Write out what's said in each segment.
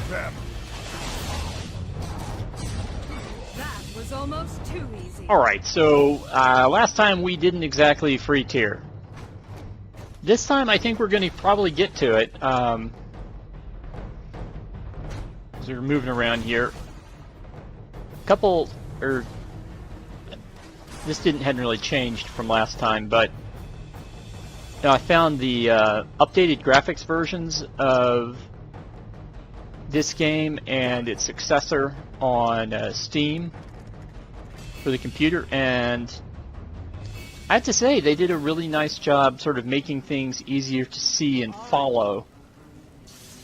them. That was almost too easy. Alright, so last time we didn't exactly free tier. This time I think we're going to probably get to it. As we're moving around here. This hadn't really changed from last time, but I found the updated graphics versions of this game and its successor on Steam for the computer, and I have to say they did a really nice job sort of making things easier to see and follow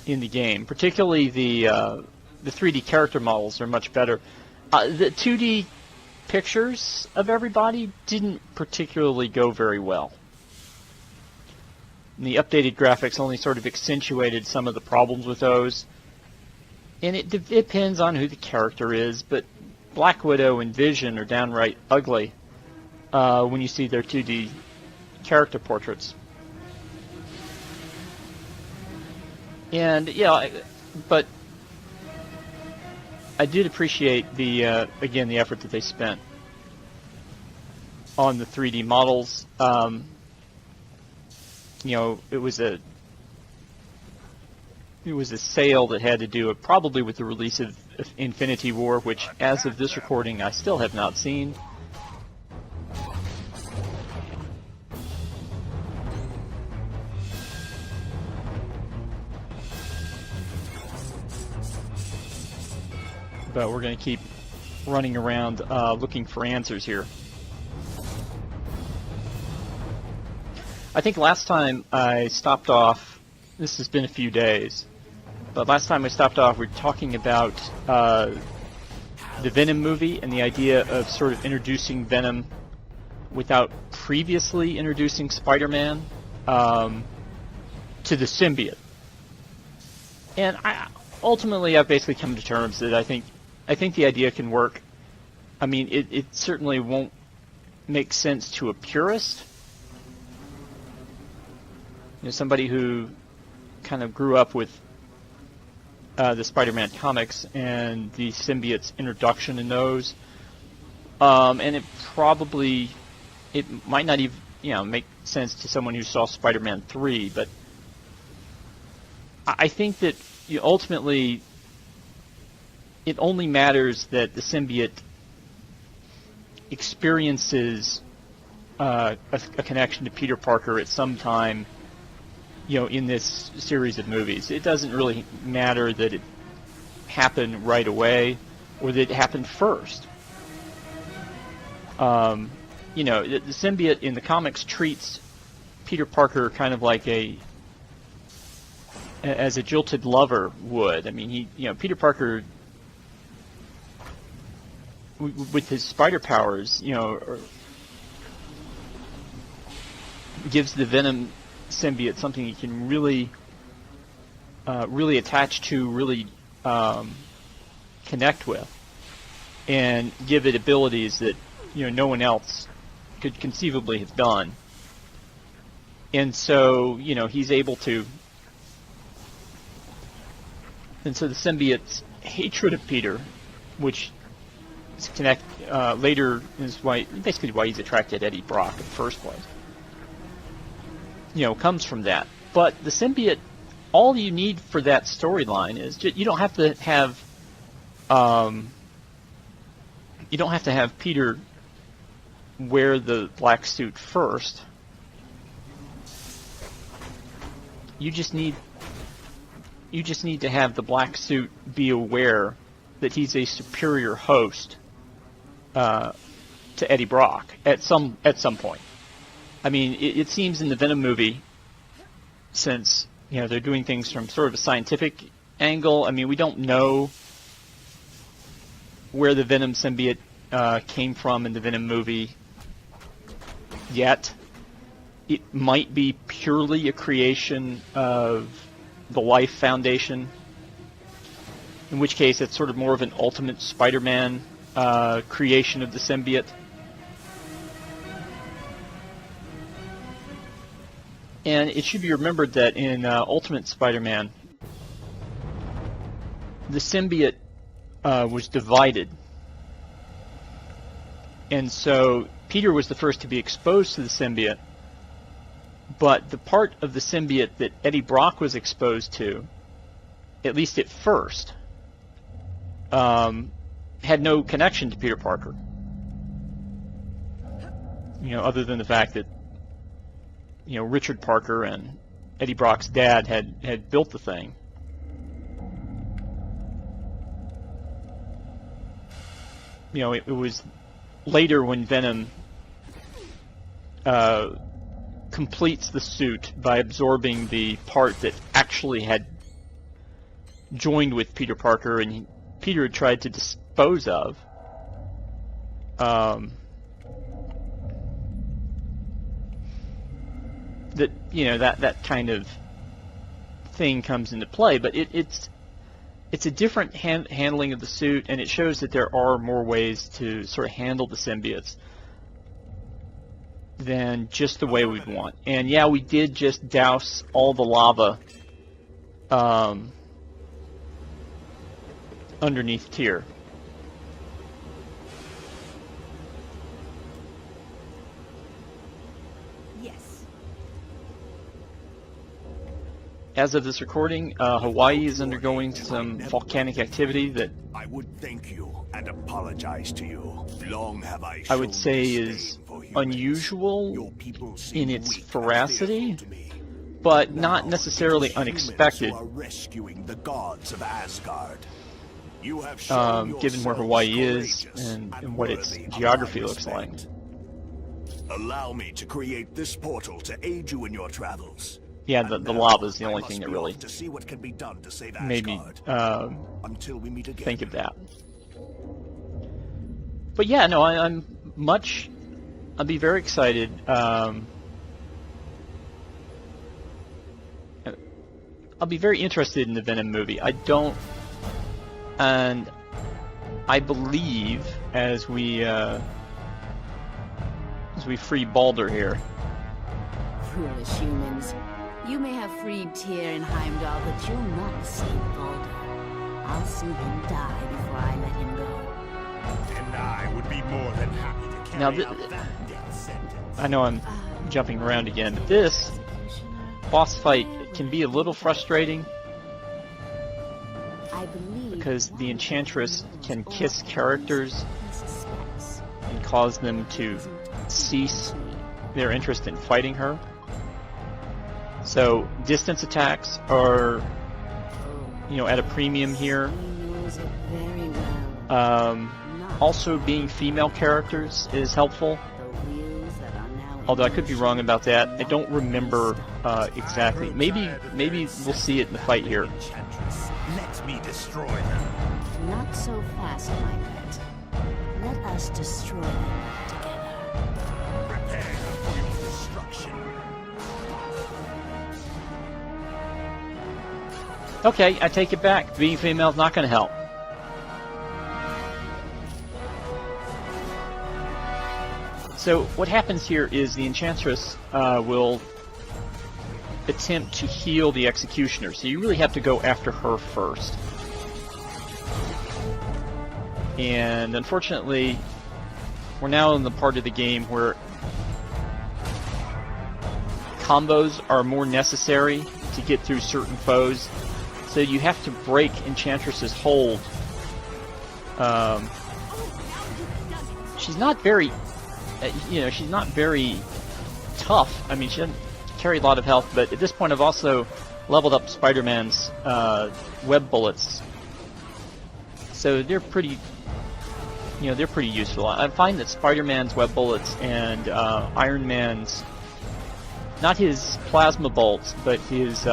in the game. Particularly the 3D character models are much better. The 2D pictures of everybody didn't particularly go very well. And the updated graphics only sort of accentuated some of the problems with those. And it depends on who the character is, but Black Widow and Vision are downright ugly when you see their 2D character portraits. And yeah, but I did appreciate again the effort that they spent on the 3D models. You know, it was a sale that had to do probably with the release of Infinity War, which, as of this recording, I still have not seen. But we're going to keep running around looking for answers here. I think last time I stopped off, this has been a few days, but last time I stopped off we were talking about the Venom movie and the idea of sort of introducing Venom without previously introducing Spider-Man to the symbiote. And ultimately I've basically come to terms that I think the idea can work. I mean, it certainly won't make sense to a purist. You know, somebody who kind of grew up with the Spider-Man comics and the symbiote's introduction in those, and it might not even make sense to someone who saw Spider-Man 3, but I think that ultimately it only matters that the symbiote experiences a connection to Peter Parker at some time, in this series of movies. It doesn't really matter that it happened right away or that it happened first. The symbiote in the comics treats Peter Parker kind of like as a jilted lover would. I mean, Peter Parker, with his spider powers, gives the Venom symbiote something he can really attach to, really connect with, and give it abilities that no one else could conceivably have done. And so he's able to. And so the symbiote's hatred of Peter, which is later is basically why he's attracted to Eddie Brock in the first place, comes from that. But the symbiote, all you need for that storyline is you don't have to have Peter wear the black suit first. You just need to have the black suit be aware that he's a superior host to Eddie Brock at some point. I mean, it seems in the Venom movie, since they're doing things from sort of a scientific angle. I mean, we don't know where the Venom symbiote came from in the Venom movie yet. It might be purely a creation of the Life Foundation, in which case it's sort of more of an Ultimate Spider-Man creation of the symbiote. And it should be remembered that in Ultimate Spider-Man, the symbiote was divided. And so Peter was the first to be exposed to the symbiote, but the part of the symbiote that Eddie Brock was exposed to, at least at first, had no connection to Peter Parker. You know, other than the fact that, you know, Richard Parker and Eddie Brock's dad had built the thing. You know, it was later when Venom completes the suit by absorbing the part that actually had joined with Peter Parker and Peter had tried to dispose of. That, you know, that kind of thing comes into play, but it's a different handling of the suit, and it shows that there are more ways to sort of handle the symbiotes than just the way we'd want. And yeah, we did just douse all the lava underneath Tyr. Yes. As of this recording, Hawaii is undergoing some volcanic activity that I would thank you and apologize to you. Long have I would say is unusual in its veracity, but not necessarily unexpected, rescuing the gods of Asgard. You have given where Hawaii is and what its geography looks like. Allow me to create this portal to aid you in your travels. Yeah, the lava is the only thing that really to see what can be done to save made me until we meet again. think of that. But yeah, no, I'll be very excited. I'll be very interested in the Venom movie. And I believe as we free Balder here. Foolish humans. You may have freed Tyr and Heimdall, but you'll not save Balder. I'll see him die before I let him go. And I would be more than happy to carry Now, out that death sentence. I know I'm jumping around again, but this boss fight can be a little frustrating I believe because the Enchantress can kiss characters and cause them to cease their interest in fighting her. So distance attacks are, you know, at a premium here. Also, being female characters is helpful. Although I could be wrong about that. I don't remember exactly. Maybe we'll see it in the fight here. Let me destroy them. Not so fast, my pet. Let us destroy them together. Prepare for your destruction. Okay, I take it back. Being female is not going to help. So what happens here is the Enchantress will attempt to heal the Executioner. So you really have to go after her first. And unfortunately, we're now in the part of the game where combos are more necessary to get through certain foes. So you have to break Enchantress's hold. She's not very, she's not very tough. I mean, she doesn't carry a lot of health, but at this point I've also leveled up Spider-Man's web bullets. So they're pretty, they're pretty useful. I find that Spider-Man's web bullets and Iron Man's, not his plasma bolts, but his,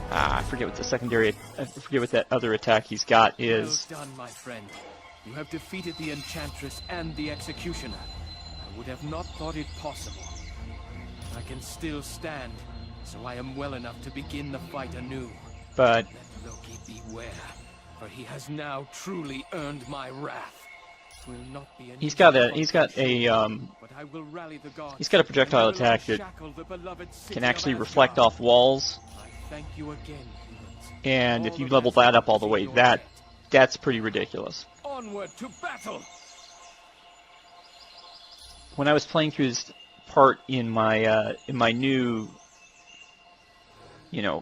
I forget what the secondary, I forget what that other attack he's got is. Well done, my friend. You have defeated the Enchantress and the Executioner. I would have not thought it possible. I can still stand, so I am well enough to begin the fight anew. But Let Loki beware, for he has now truly earned my wrath. Will not be an he's got a but I will rally the gods. he's got a projectile attack that Shackle the beloved city can of actually Asgard. reflect off walls. I thank you again, humans. And if you level that up all the way, that's pretty ridiculous. Onward to battle. When I was playing through this part in my new,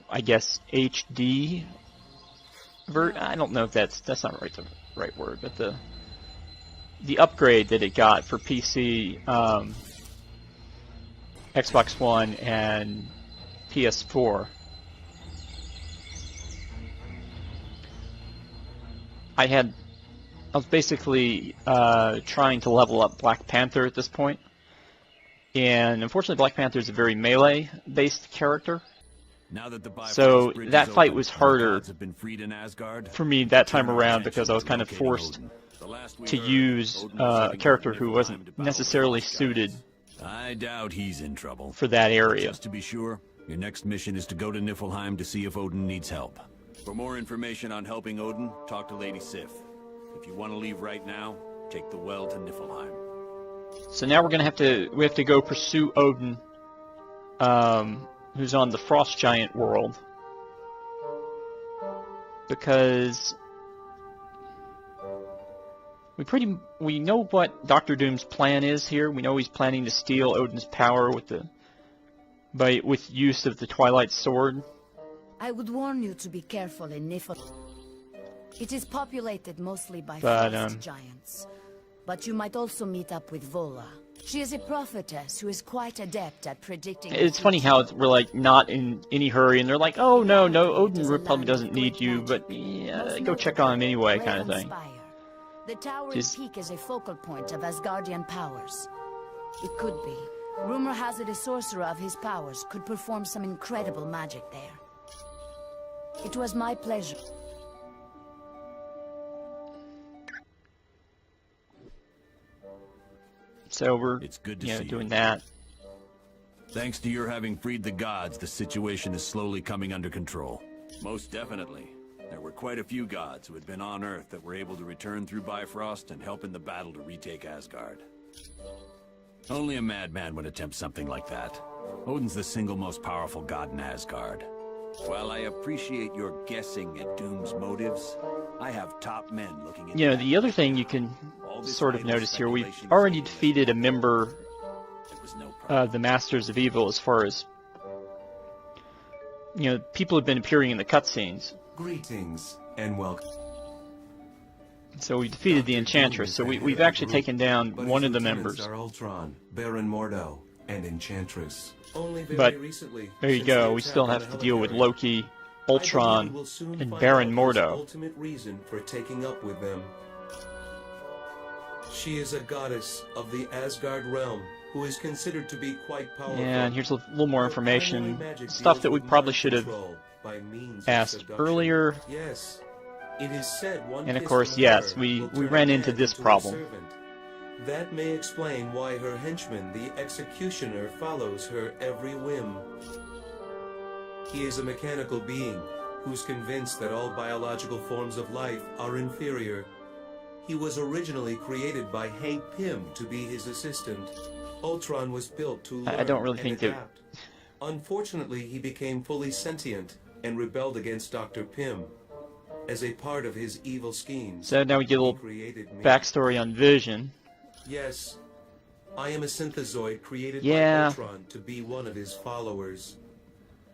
I guess HD I don't know if that's not the right word, but the upgrade that it got for PC, Xbox One, and PS4. I was basically trying to level up Black Panther at this point, and unfortunately Black Panther is a very melee-based character, so that fight was harder for me that time around because I was kind of forced to use a character who wasn't necessarily suited I doubt he's in trouble. for that area. Just to be sure, your next mission is to go to Niflheim to see if Odin needs help. For more information on helping Odin, talk to Lady Sif. If you want to leave right now, take the well to Niflheim. So now we have to go pursue Odin, who's on the Frost Giant world, because we know what Doctor Doom's plan is here. We know he's planning to steal Odin's power with use of the Twilight Sword. I would warn you to be careful in Niflheim. It is populated mostly by But, frost giants. But you might also meet up with Vola. She is a prophetess who is quite adept at predicting. It's funny how we're like not in any hurry, and they're like, "Oh no, Odin probably doesn't need you, but yeah, go check on him anyway," kind of thing. The towering Just- peak is a focal point of Asgardian powers. It could be. Rumor has it a sorcerer of his powers could perform some incredible magic there. It was my pleasure. So we're It's good to see you. doing that. Thanks to your having freed the gods, the situation is slowly coming under control. Most definitely. There were quite a few gods who had been on Earth that were able to return through Bifrost and help in the battle to retake Asgard. Only a madman would attempt something like that. Odin's the single most powerful god in Asgard. While I appreciate your guessing at Doom's motives, I have top men looking into The other thing you can sort of notice here, we've already defeated a member of the Masters of Evil as far as, people have been appearing in the cutscenes. Greetings and welcome. So we defeated the Enchantress, so we've actually taken down one of the members. Are Ultron, Baron Mordo, and Enchantress. Only very But recently, there you since go, the we still attack have on to deal with Helicarrier, Loki, I believe Ultron, we'll soon and find Baron out his Mordo. ultimate reason for taking up with them. She is a goddess of the Asgard realm, who is considered to be quite powerful. Yeah, and here's a little more Her information, primary magic stuff deals that we with probably mind should have control by means of asked seduction. earlier. Yes. It is said one And of kiss course, from yes, her we will turn ran a into man this a problem. servant. That may explain why her henchman, the Executioner, follows her every whim. He is a mechanical being who's convinced that all biological forms of life are inferior. He was originally created by Hank Pym to be his assistant. Ultron was built to learn I don't really and think that- adapt. Unfortunately, he became fully sentient and rebelled against Dr. Pym. As a part of his evil schemes, So now we get a he little created me. backstory on Vision. Yes, I am a synthezoid created Yeah. by Ultron to be one of his followers.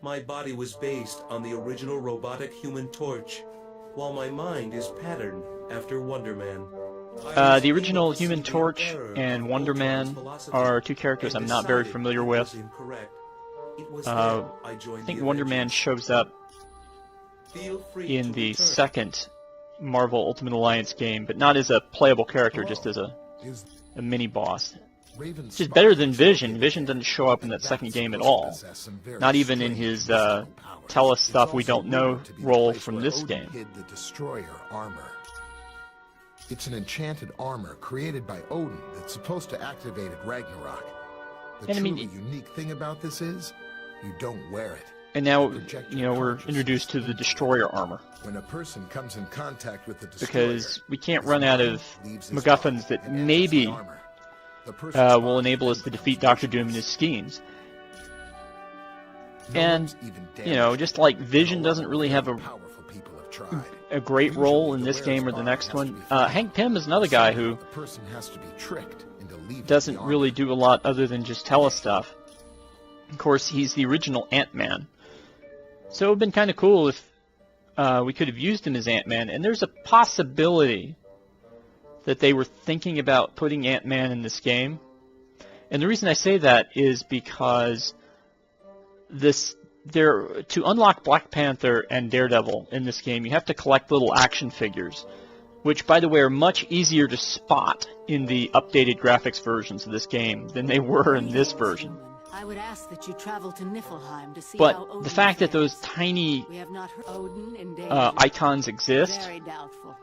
My body was based on the original robotic Human Torch, while my mind is patterned after Wonder Man. I was The original able to Human see the Torch error and of Wonder Ultron's Man philosophy are two characters and I'm not very decided familiar it with. was incorrect. It was Uh, then I joined I think the Wonder Man Avengers. shows up Feel free in to the return. second Marvel Ultimate Alliance game, but not as a playable character, just as a mini-boss. Which is better than Vision. Vision doesn't show up in that second game at all. Not even in his tell us stuff we don't know role from this game. Hid the Destroyer armor. It's an enchanted armor created by Odin that's supposed to activate at Ragnarok. The And I mean, truly unique thing about this is, you don't wear it. And now, we're introduced to the Destroyer armor. When a person comes in contact with the Destroyer, Because we can't run out of leaves his MacGuffins body that and enters maybe the armor. The person's will body enable us to then defeat becomes Doctor Doom and his schemes. And, you know, just like Vision doesn't really have a great role in this game or the next one, Hank Pym is another guy who doesn't really do a lot other than just tell us stuff. Of course, he's the original Ant-Man. So it would have been kind of cool if we could have used him as Ant-Man. And there's a possibility that they were thinking about putting Ant-Man in this game. And the reason I say that is because to unlock Black Panther and Daredevil in this game, you have to collect little action figures, which, by the way, are much easier to spot in the updated graphics versions of this game than they were in this version. I would ask that you travel to Niflheim to see But how Odin the fact that fares. those tiny We have not heard Odin in danger. icons exist Very doubtful.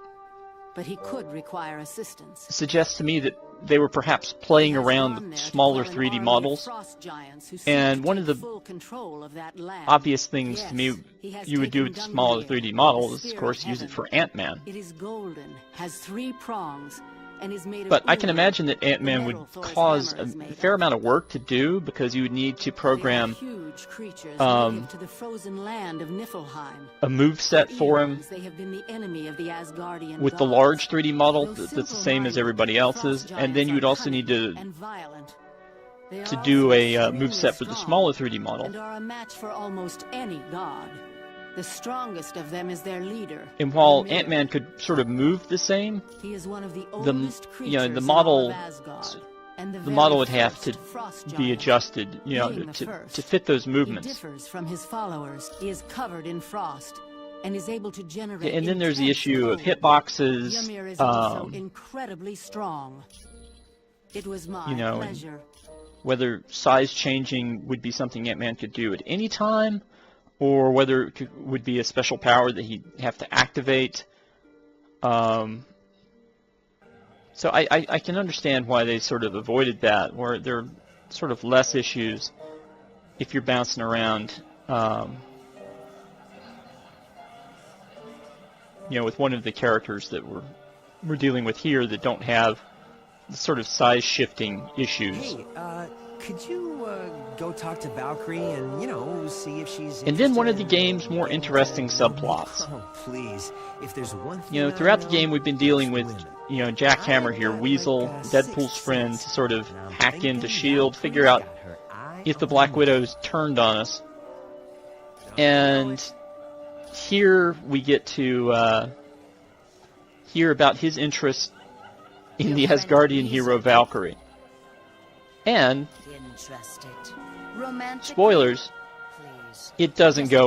But he could require assistance. suggests to me that they were perhaps playing He has around gone with there to smaller quell an 3D army of models. frost giants who seek And to one of take the full control of that land. obvious things Yes, to me he has you would do taken with smaller Dunmere, 3D models the is, of spear course, of use it heaven. for Ant-Man. It is golden, has 3 prongs, and is made of But I can uru, imagine that Ant-Man the would metal Thor's cause hammer is a made fair of. amount of work to do, because you would need to They are program huge creatures um, native to the frozen land of Niflheim. a moveset for him They have been the enemy of the Asgardian with the gods. large 3D model Though that's the simple same as minded, everybody the else's, frost and then giants you would are also need to cunning and violent. They are do also a extremely moveset for the strong smaller 3D model. and are a match for almost any god. The strongest of them is their leader. And while Ymir. Ant-Man could sort of move the same, He is one of the the oldest you know, creatures the in model all of Asgard, and the very model would have to first frost be giant. adjusted, you know, Being the to first, fit those He movements. differs from his followers. He is covered in frost and is able to generate. And then there's the intense issue of cold. hitboxes, Ymir is also incredibly strong. It was my you know, and pleasure. whether size changing would be something Ant-Man could do at any time, or whether it would be a special power that he'd have to activate. So I can understand why they sort of avoided that, where there are sort of less issues if you're bouncing around, you know, with one of the characters that we're dealing with here that don't have the sort of size shifting issues. Hey, could you go talk to Valkyrie and, you know, see if she's And then one of the interested in game's more getting interesting involved? subplots. Oh, please. If there's one thing You know, I throughout the know, game we've been dealing it's with, women. you know, Jack Hammer here, Weasel, Deadpool's friend, to sort of hack into S.H.I.E.L.D., figure out if the Black Widow's turned on us. And here we get to hear about his interest in the Asgardian hero Valkyrie. And, Interested. Romantic. spoilers, Please. it doesn't go